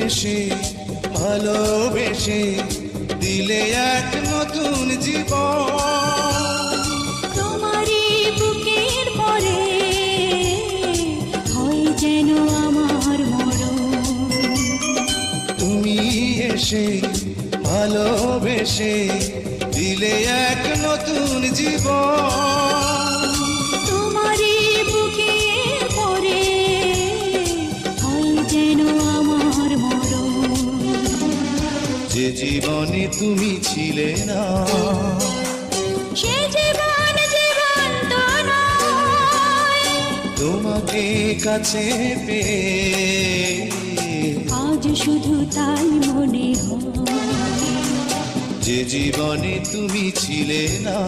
এসে ভালোবেসে দিলে এক নতুন জীবন। তোমারই বুকের পরে হয় যেন আমার মরণ। তুমি এসে ভালোবেসে দিলে এক নতুন জীবন। তোমারই বুকের পরে হয় যেন আমার মরণ। যে জীবনে তুমি ছিলে না সে জীবন জীবন্ত নয়। তোমাকে কাছে পেয়ে আজ শুধু তাই মনে হয়। যে জীবনে তুমি ছিলে না।